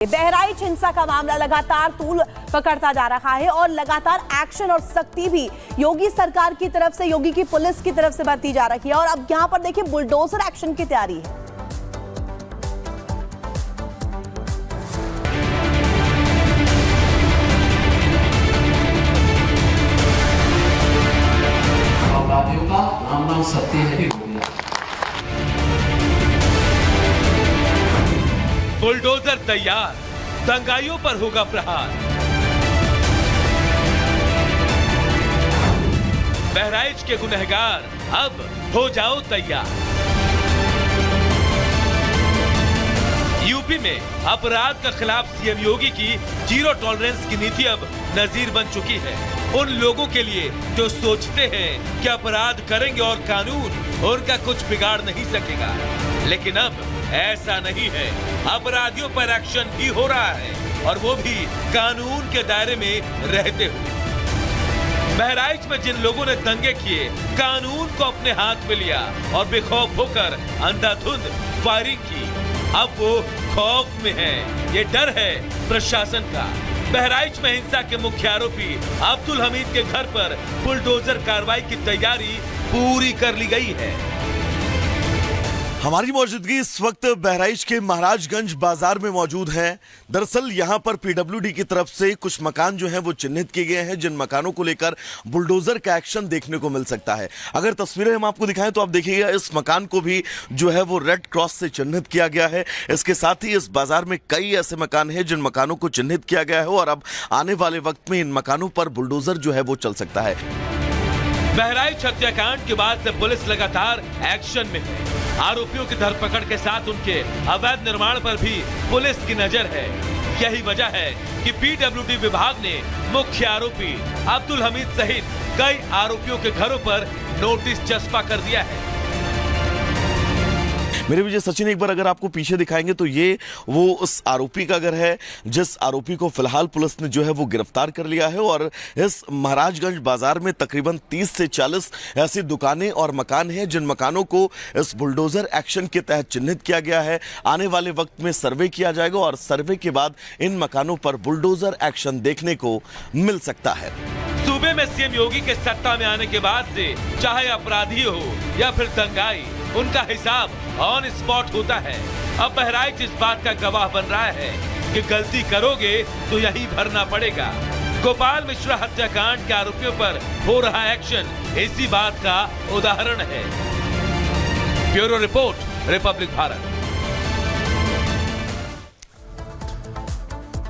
बहराइच हिंसा का मामला लगातार तूल पकड़ता जा रहा है और लगातार एक्शन और सख्ती भी योगी सरकार की तरफ से, योगी की पुलिस की तरफ से बरती जा रही है। और अब यहां पर देखिए बुलडोजर एक्शन की तैयारी है। अपराधियों का नाम नाम सत्य है। बुलडोजर तैयार, दंगाइयों पर होगा प्रहार। बहराइच के गुनहगार अब हो जाओ तैयार। यूपी में अपराध के खिलाफ सीएम योगी की जीरो टॉलरेंस की नीति अब नजीर बन चुकी है। उन लोगों के लिए जो सोचते हैं कि अपराध करेंगे और कानून उनका कुछ बिगाड़ नहीं सकेगा, लेकिन अब ऐसा नहीं है। अपराधियों पर एक्शन भी हो रहा है और वो भी कानून के दायरे में रहते हुए। बहराइच में जिन लोगों ने दंगे किए, कानून को अपने हाथ में लिया और बेखौफ होकर अंधाधुंध फायरिंग की, अब वो खौफ में है। ये डर है प्रशासन का। बहराइच में हिंसा के मुख्य आरोपी अब्दुल हमीद के घर पर बुलडोजर कार्रवाई की तैयारी पूरी कर ली गई है। हमारी मौजूदगी इस वक्त बहराइच के महाराजगंज बाजार में मौजूद है। दरअसल यहां पर पीडब्ल्यूडी की तरफ से कुछ मकान जो हैं वो चिन्हित किए गए हैं, जिन मकानों को लेकर बुलडोजर का एक्शन देखने को मिल सकता है। अगर तस्वीरें हम आपको दिखाएं तो आप देखिएगा, इस मकान को भी जो है वो रेड क्रॉस से चिन्हित किया गया है। इसके साथ ही इस बाजार में कई ऐसे मकान हैं जिन मकानों को चिन्हित किया गया है और अब आने वाले वक्त में इन मकानों पर बुलडोजर जो है वो चल सकता है। बहराइच हत्याकांड के बाद से पुलिस लगातार एक्शन में है। आरोपियों की धरपकड़ के साथ उनके अवैध निर्माण पर भी पुलिस की नजर है। यही वजह है कि पीडब्ल्यूडी विभाग ने मुख्य आरोपी अब्दुल हमीद सहित कई आरोपियों के घरों पर नोटिस चस्पा कर दिया है। मेरे विजय सचिन, एक बार अगर आपको पीछे दिखाएंगे तो ये वो उस आरोपी का घर है जिस आरोपी को फिलहाल पुलिस ने जो है वो गिरफ्तार कर लिया है। और इस महाराजगंज बाजार में तकरीबन 30 से 40 ऐसी दुकानें और मकान हैं जिन मकानों को इस बुलडोजर एक्शन के तहत चिन्हित किया गया है। आने वाले वक्त में सर्वे किया जाएगा और सर्वे के बाद इन मकानों पर बुलडोजर एक्शन देखने को मिल सकता है। सूबे में सीएम योगी के सत्ता में आने के बाद से चाहे अपराधी हो या फिर दंगाई, उनका हिसाब ऑन स्पॉट होता है। अब बहराइच इस बात का गवाह बन रहा है कि गलती करोगे तो यही भरना पड़ेगा। गोपाल मिश्रा हत्याकांड के आरोपियों पर हो रहा एक्शन इसी बात का उदाहरण है। Bureau report, Republic Bharat.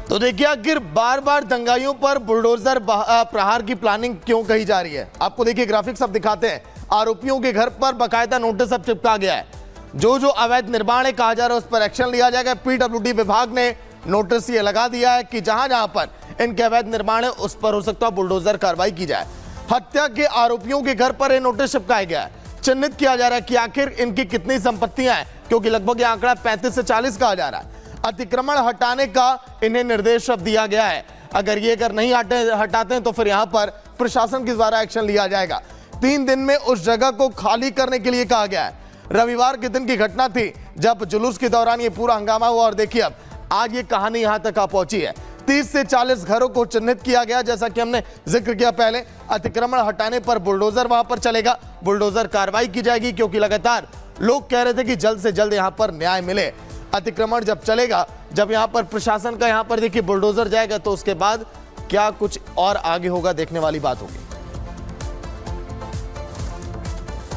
तो देखिए, आखिर बार बार दंगाइयों पर बुलडोजर प्रहार की प्लानिंग क्यों कही जा रही है। आपको देखिए ग्राफिक्स अब दिखाते हैं। आरोपियों के घर पर बाकायदा नोटिस अब चिपका गया है। जो अवैध निर्माण है कहा जा रहा है उस पर एक्शन लिया जाएगा। पीडब्ल्यूडी विभाग ने नोटिस ये लगा दिया है कि जहां जहां पर इनके अवैध निर्माण है उस पर हो सकता है बुलडोजर कार्रवाई की जाए। हत्या के आरोपियों के घर पर यह नोटिस चिपकाया गया है। चिन्हित किया जा रहा है कि आखिर इनकी कितनी संपत्तियां हैं, क्योंकि लगभग यह आंकड़ा 35 से 40 कहा जा रहा है। अतिक्रमण हटाने का इन्हें निर्देश अब दिया गया है। अगर ये नहीं हटाते हैं तो फिर यहां पर प्रशासन के द्वारा एक्शन लिया जाएगा। 3 दिन में उस जगह को खाली करने के लिए कहा गया है। रविवार के दिन की घटना थी जब जुलूस के दौरान ये पूरा हंगामा हुआ और देखिए अब आज ये कहानी यहां तक आ पहुंची है। 30 से 40 घरों को चिन्हित किया गया। जैसा कि हमने जिक्र किया पहले, अतिक्रमण हटाने पर बुलडोजर वहां पर चलेगा, बुलडोजर कार्रवाई की जाएगी, क्योंकि लगातार लोग कह रहे थे कि जल्द से जल्द यहां पर न्याय मिले। अतिक्रमण जब चलेगा, जब यहां पर प्रशासन का यहां पर देखिए बुलडोजर जाएगा, तो उसके बाद क्या कुछ और आगे होगा देखने वाली बात होगी।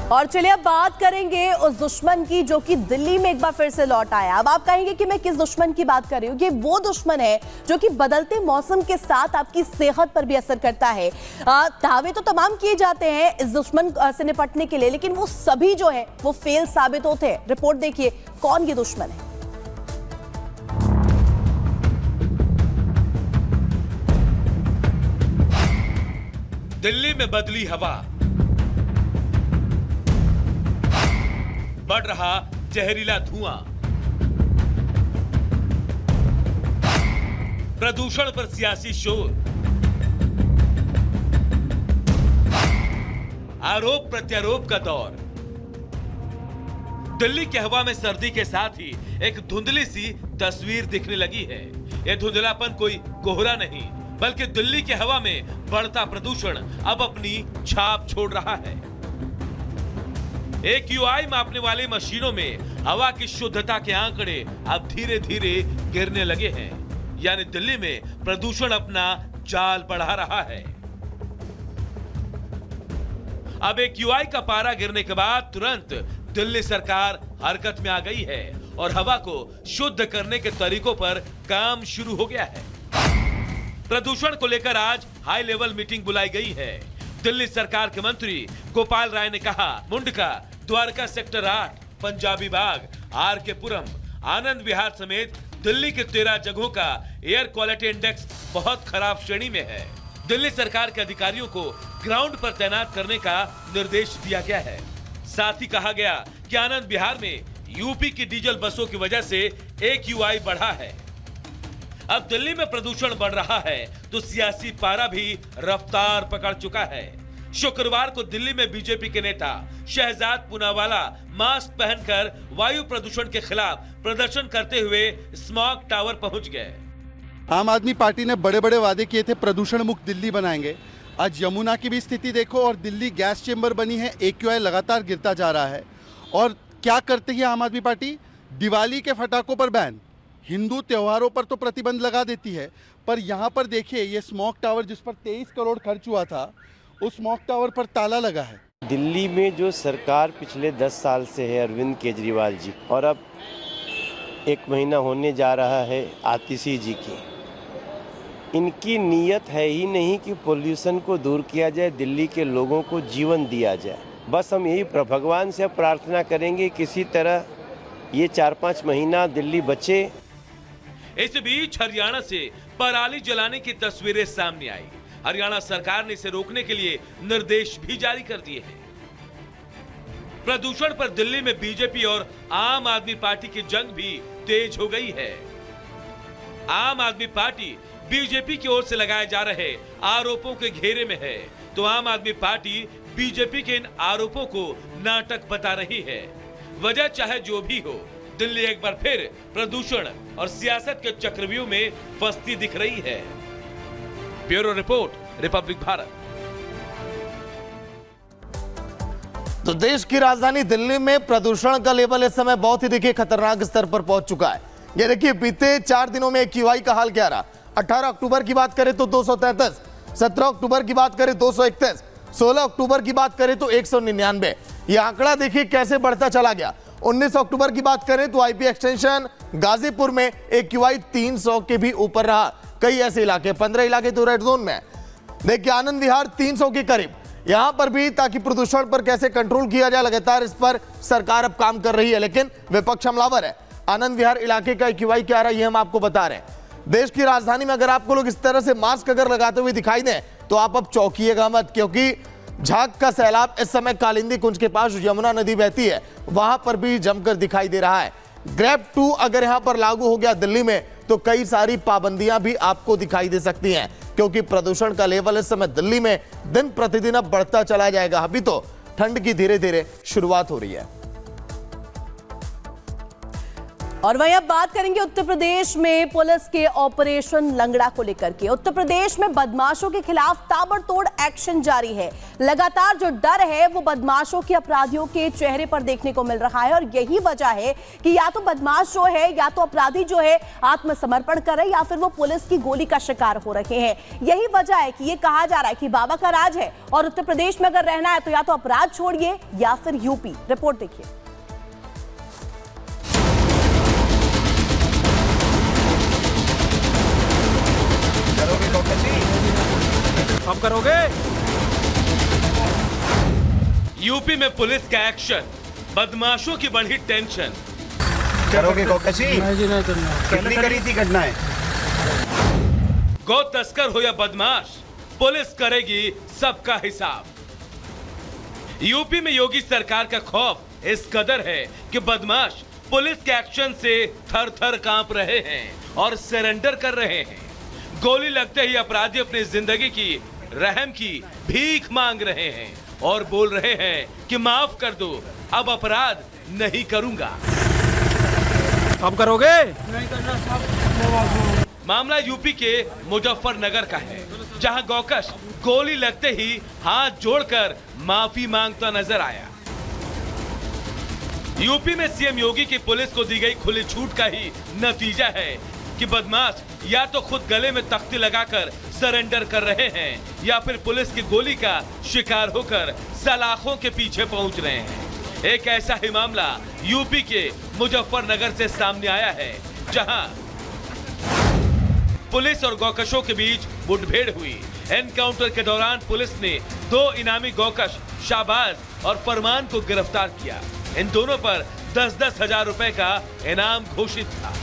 और चलिए अब बात करेंगे उस दुश्मन की जो कि दिल्ली में एक बार फिर से लौट आया। अब आप कहेंगे कि मैं किस दुश्मन की बात कर रही हूँ। ये वो दुश्मन है जो कि बदलते मौसम के साथ आपकी सेहत पर भी असर करता है। दावे तो तमाम किए जाते हैं इस दुश्मन से निपटने के लिए, लेकिन वो सभी जो है वो फेल साबित होते हैं। रिपोर्ट देखिए, कौन ये दुश्मन है। दिल्ली में बदली हवा, बढ़ रहा जहरीला धुआं, प्रदूषण पर सियासी शोर, आरोप प्रत्यारोप का दौर। दिल्ली की हवा में सर्दी के साथ ही एक धुंधली सी तस्वीर दिखने लगी है। ये धुंधलापन कोई कोहरा नहीं, बल्कि दिल्ली की हवा में बढ़ता प्रदूषण अब अपनी छाप छोड़ रहा है। AQI मापने वाली मशीनों में हवा की शुद्धता के आंकड़े अब धीरे धीरे गिरने लगे हैं, यानी दिल्ली में प्रदूषण अपना जाल बढ़ा रहा है। अब AQI का पारा गिरने के बाद तुरंत दिल्ली सरकार हरकत में आ गई है और हवा को शुद्ध करने के तरीकों पर काम शुरू हो गया है। प्रदूषण को लेकर आज हाई लेवल मीटिंग बुलाई गई है। दिल्ली सरकार के मंत्री गोपाल राय ने कहा, मुंडका, द्वारका सेक्टर 8, पंजाबी बाग, RK पुरम, आनंद विहार समेत दिल्ली के 13 जगहों का एयर क्वालिटी इंडेक्स बहुत खराब श्रेणी में है। दिल्ली सरकार के अधिकारियों को ग्राउंड पर तैनात करने का निर्देश दिया गया है। साथ ही कहा गया कि आनंद विहार में यूपी की डीजल बसों की वजह से AQI बढ़ा है। अब दिल्ली में प्रदूषण बढ़ रहा है तो सियासी पारा भी रफ्तार पकड़ चुका है। शुक्रवार को दिल्ली में बीजेपी के नेता शहजाद पूनावाला मास्क पहनकर वायु प्रदूषण के खिलाफ प्रदर्शन करते हुए स्मॉग टावर पहुंच गए। आम आदमी पार्टी ने बड़े बड़े वादे किए थे, प्रदूषण मुक्त दिल्ली बनाएंगे। आज यमुना की भी स्थिति देखो और दिल्ली गैस चेंबर बनी है, AQI लगातार गिरता जा रहा है। और क्या करती है आम आदमी पार्टी? दिवाली के फटाकों पर बैन, हिंदू त्योहारों पर तो प्रतिबंध लगा देती है, पर यहाँ पर देखिए ये स्मॉग टावर जिस पर 23 करोड़ खर्च हुआ था, उस स्मॉग टावर पर ताला लगा है। दिल्ली में जो सरकार पिछले 10 साल से है अरविंद केजरीवाल जी, और अब 1 महीना होने जा रहा है आतिशी जी की, इनकी नीयत है ही नहीं कि पोल्यूशन को दूर किया जाए, दिल्ली के लोगों को जीवन दिया जाए। बस हम यही भगवान से प्रार्थना करेंगे किसी तरह ये 4-5 महीना दिल्ली बचे। इस बीच हरियाणा से पराली जलाने की तस्वीरें सामने आई। हरियाणा सरकार ने इसे रोकने के लिए निर्देश भी जारी कर दिए हैं। प्रदूषण पर दिल्ली में बीजेपी और आम आदमी पार्टी की जंग भी तेज हो गई है। आम आदमी पार्टी बीजेपी की ओर से लगाए जा रहे आरोपों के घेरे में है, तो आम आदमी पार्टी बीजेपी के इन आरोपों को नाटक बता रही है। वजह चाहे जो भी हो, दिल्ली एक बार फिर प्रदूषण और सियासत के चक्रव्यूह में फंसती दिख रही है। Bureau report, Republic Bharat. तो देश की राजधानी दिल्ली में प्रदूषण का लेवल इस समय बहुत ही देखिए खतरनाक स्तर पर पहुंच चुका है। ये देखिए बीते 4 दिनों में AQI का हाल क्या रहा। 18 अक्टूबर की बात करें तो 233, 17 अक्टूबर की बात करें 231, 16 अक्टूबर की बात करें तो 199। ये आंकड़ा देखिए कैसे बढ़ता चला गया। 19 अक्टूबर की बात करें तो IP एक्सटेंशन गाजीपुर में AQI 300 के भी ऊपर रहा। कई ऐसे इलाके, 15 इलाके तो रेड जोन में। देखिए आनंद विहार 300 के करीब, यहां पर भी ताकि प्रदूषण पर कैसे कंट्रोल किया जाए, लगातार इस पर सरकार अब काम कर रही है, लेकिन विपक्ष हमलावर है। आनंद विहार इलाके का AQI क्या रहा है ये हम आपको बता रहे हैं। देश की राजधानी में अगर आपको लोग इस तरह से मास्क अगर लगाते हुए दिखाई दें तो आप अब चौंकिएगा मत, क्योंकि झाग का सैलाब इस समय कालिंदी कुंज के पास यमुना नदी बहती है, वहां पर भी जमकर दिखाई दे रहा है। ग्रेप 2 अगर यहां पर लागू हो गया दिल्ली में तो कई सारी पाबंदियां भी आपको दिखाई दे सकती हैं, क्योंकि प्रदूषण का लेवल इस समय दिल्ली में दिन प्रतिदिन अब बढ़ता चला जाएगा। अभी तो ठंड की धीरे धीरे शुरुआत हो रही है। और वहीं अब बात करेंगे उत्तर प्रदेश में पुलिस के ऑपरेशन लंगड़ा को लेकर के। उत्तर प्रदेश में बदमाशों के खिलाफ ताबड़तोड़ एक्शन जारी है। लगातार जो डर है वो बदमाशों के, अपराधियों के चेहरे पर देखने को मिल रहा है, और यही वजह है कि या तो बदमाश जो है, या तो अपराधी जो है आत्मसमर्पण कर रहे, या फिर वो पुलिस की गोली का शिकार हो रहे हैं। यही वजह है कि ये कहा जा रहा है कि बाबा का राज है और उत्तर प्रदेश में अगर रहना है तो या तो अपराध छोड़िए या फिर यूपी। रिपोर्ट देखिए। अब करोगे? यूपी में पुलिस का एक्शन, बदमाशों की बढ़ी टेंशन। करोगे कौकसी? कितनी करी थी घटनाएं? गौ तस्कर हो या बदमाश, पुलिस करेगी सबका हिसाब। यूपी में योगी सरकार का खौफ इस कदर है कि बदमाश पुलिस के एक्शन से थर थर कांप रहे हैं और सरेंडर कर रहे हैं। गोली लगते ही अपराधी अपनी जिंदगी की, रहम की भीख मांग रहे हैं और बोल रहे हैं कि माफ कर दो, अब अपराध नहीं करूंगा। अब करोगे? नहीं करना साहब। मामला यूपी के मुजफ्फरनगर का है, जहां गौकश गोली लगते ही हाथ जोड़कर माफी मांगता नजर आया। यूपी में सीएम योगी की पुलिस को दी गई खुली छूट का ही नतीजा है कि बदमाश या तो खुद गले में तख्ती लगाकर सरेंडर कर रहे हैं या फिर पुलिस की गोली का शिकार होकर सलाखों के पीछे पहुंच रहे हैं। एक ऐसा ही मामला यूपी के मुजफ्फरनगर से सामने आया है, जहां पुलिस और गौकशों के बीच मुठभेड़ हुई। एनकाउंटर के दौरान पुलिस ने 2 इनामी गौकश शाहबाज और फरमान को गिरफ्तार किया। इन दोनों पर 10-10 हजार रुपए का इनाम घोषित था।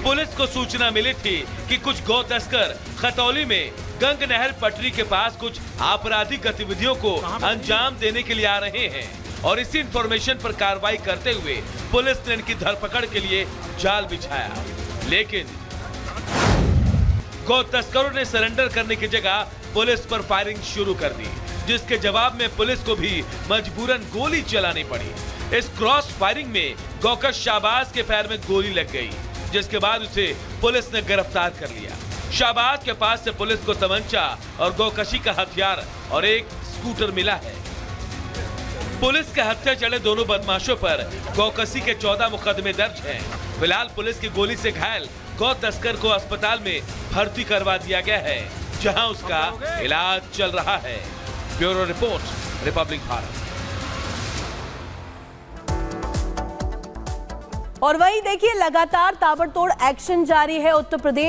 पुलिस को सूचना मिली थी कि कुछ गौ तस्कर खतौली में गंग नहर पटरी के पास कुछ आपराधिक गतिविधियों को अंजाम देने के लिए आ रहे हैं और इसी इंफॉर्मेशन पर कार्रवाई करते हुए पुलिस ने इनकी धरपकड़ के लिए जाल बिछाया। लेकिन गौ तस्करों ने सरेंडर करने की जगह पुलिस पर फायरिंग शुरू कर दी, जिसके जवाब में पुलिस को भी मजबूरन गोली चलानी पड़ी। इस क्रॉस फायरिंग में गौकश शाहबाज के पैर में गोली लग गई, जिसके बाद उसे पुलिस ने गिरफ्तार कर लिया। शाहबाज के पास से पुलिस को तमंचा और गौकशी का हथियार और एक स्कूटर मिला है। पुलिस के हत्या चढ़े दोनों बदमाशों पर गौकशी के 14 मुकदमे दर्ज हैं। फिलहाल पुलिस की गोली से घायल गौ तस्कर को अस्पताल में भर्ती करवा दिया गया है, जहां उसका इलाज चल रहा है। Bureau report, Republic Bharat. और वहीं देखिए, लगातार ताबड़तोड़ एक्शन जारी है उत्तर प्रदेश